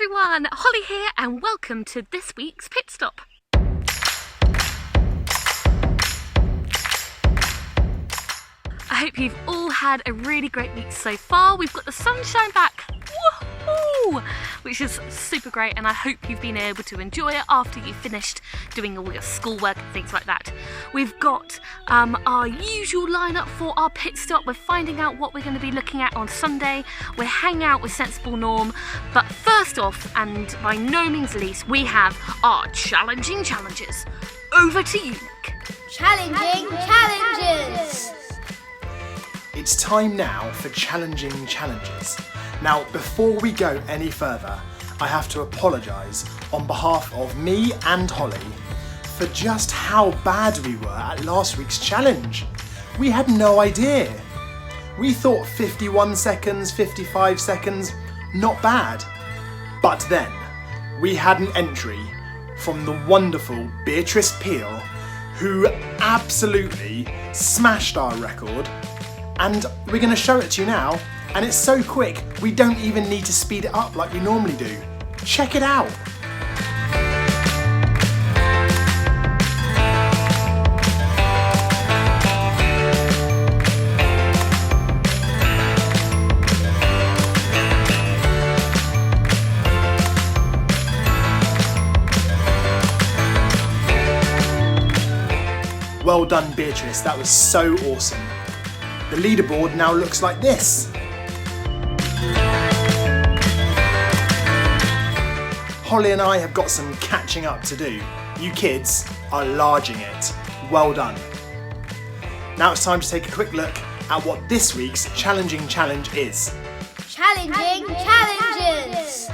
everyone, Holly here and welcome to this week's Pitstop. I hope you've all had a really great week so far. We've got the sunshine back, woohoo, which is super great, and I hope you've been able to enjoy it after you've finished doing all your schoolwork and things like that. We've got our usual lineup for our pit stop. We're finding out what we're going to be looking at on Sunday. We're hanging out with Sensible Norm, but first off, and by no means least, we have our challenging challenges. Over to you, Nick. Challenging challenges! It's time now for challenging challenges. Now, before we go any further, I have to apologise on behalf of me and Holly for just how bad we were at last week's challenge. We had no idea. We thought 51 seconds, 55 seconds, not bad. But then, we had an entry from the wonderful Beatrice Peel, who absolutely smashed our record. And we're going to show it to you now, and it's so quick we don't even need to speed it up like we normally do. Check it out! Well done, Beatrice, that was so awesome. The leaderboard now looks like this. Holly and I have got some catching up to do. You kids are larging it. Well done. Now it's time to take a quick look at what this week's challenging challenge is. Challenging challenges!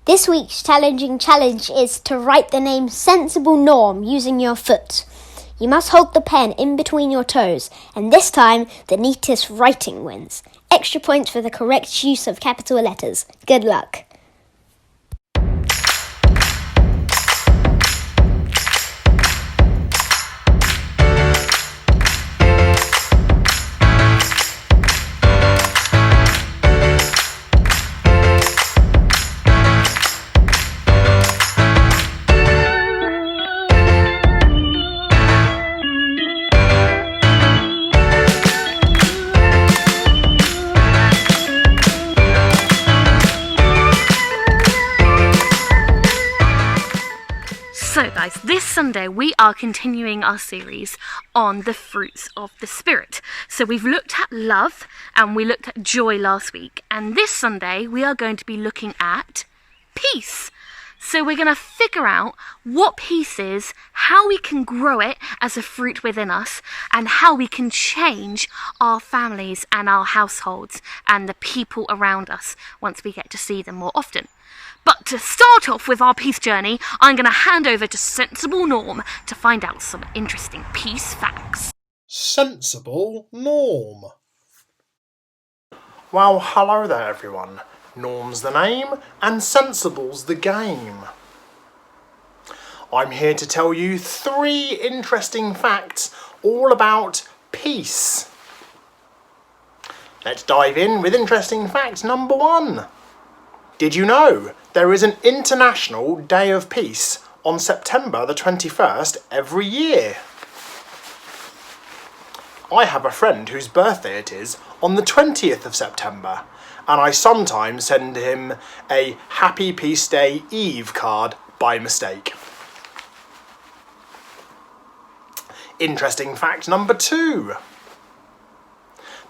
This week's challenging challenge is to write the name Sensible Norm using your foot. You must hold the pen in between your toes, and this time the neatest writing wins. Extra points for the correct use of capital letters. Good luck. So guys, this Sunday we are continuing our series on the fruits of the Spirit. So we've looked at love and we looked at joy last week, and this Sunday we are going to be looking at peace. So we're going to figure out what peace is, how we can grow it as a fruit within us, and how we can change our families and our households and the people around us once we get to see them more often. But to start off with our peace journey, I'm going to hand over to Sensible Norm to find out some interesting peace facts. Sensible Norm. Well, hello there everyone. Norm's the name and Sensible's the game. I'm here to tell you 3 interesting facts all about peace. Let's dive in with interesting fact number 1. Did you know there is an International Day of Peace on September the 21st every year? I have a friend whose birthday it is on the 20th of September, and I sometimes send him a Happy Peace Day Eve card by mistake. Interesting fact number 2.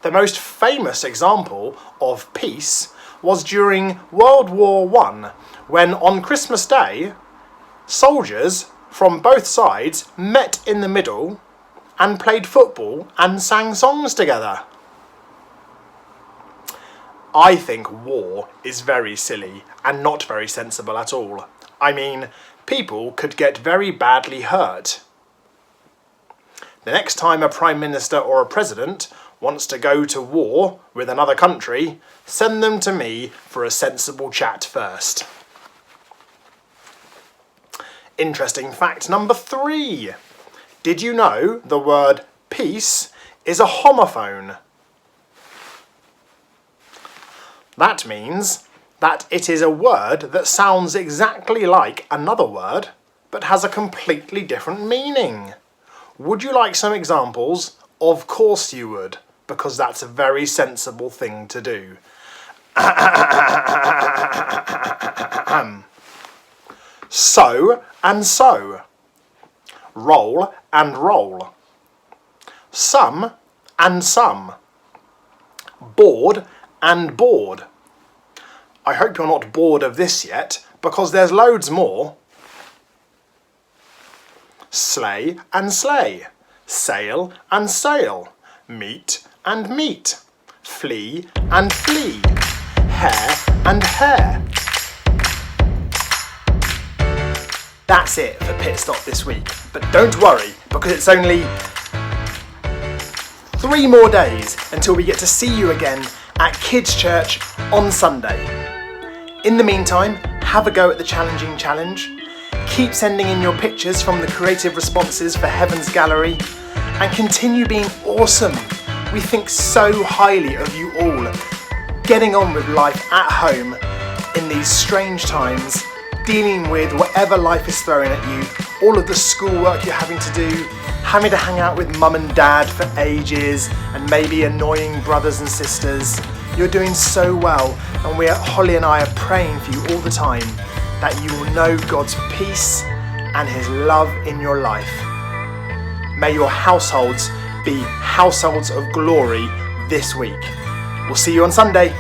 The most famous example of peace was during World War I, when on Christmas Day, soldiers from both sides met in the middle and played football and sang songs together. I think war is very silly and not very sensible at all. I mean, people could get very badly hurt. The next time a Prime Minister or a President wants to go to war with another country, send them to me for a sensible chat first. Interesting fact number 3. Did you know the word peace is a homophone? That means that it is a word that sounds exactly like another word but has a completely different meaning. Would you like some examples? Of course you would, because that's a very sensible thing to do. So and so. Roll and roll. Some and some. Bored and bored. I hope you're not bored of this yet, because there's loads more. Sleigh and sleigh. Sail and sail. Meet and meet. Flee and flee. Hair and hair. That's it for Pitstop this week, but don't worry, because it's only 3 more days until we get to see you again at Kids Church on Sunday. In the meantime, have a go at the challenging challenge. Keep sending in your pictures from the creative responses for Heaven's Gallery, and continue being awesome. We think so highly of you all, getting on with life at home in these strange times, dealing with whatever life is throwing at you, all of the schoolwork you're having to do, having to hang out with mum and dad for ages, and maybe annoying brothers and sisters. You're doing so well, and Holly and I are praying for you all the time that you will know God's peace and His love in your life. May your households be households of glory this week. We'll see you on Sunday.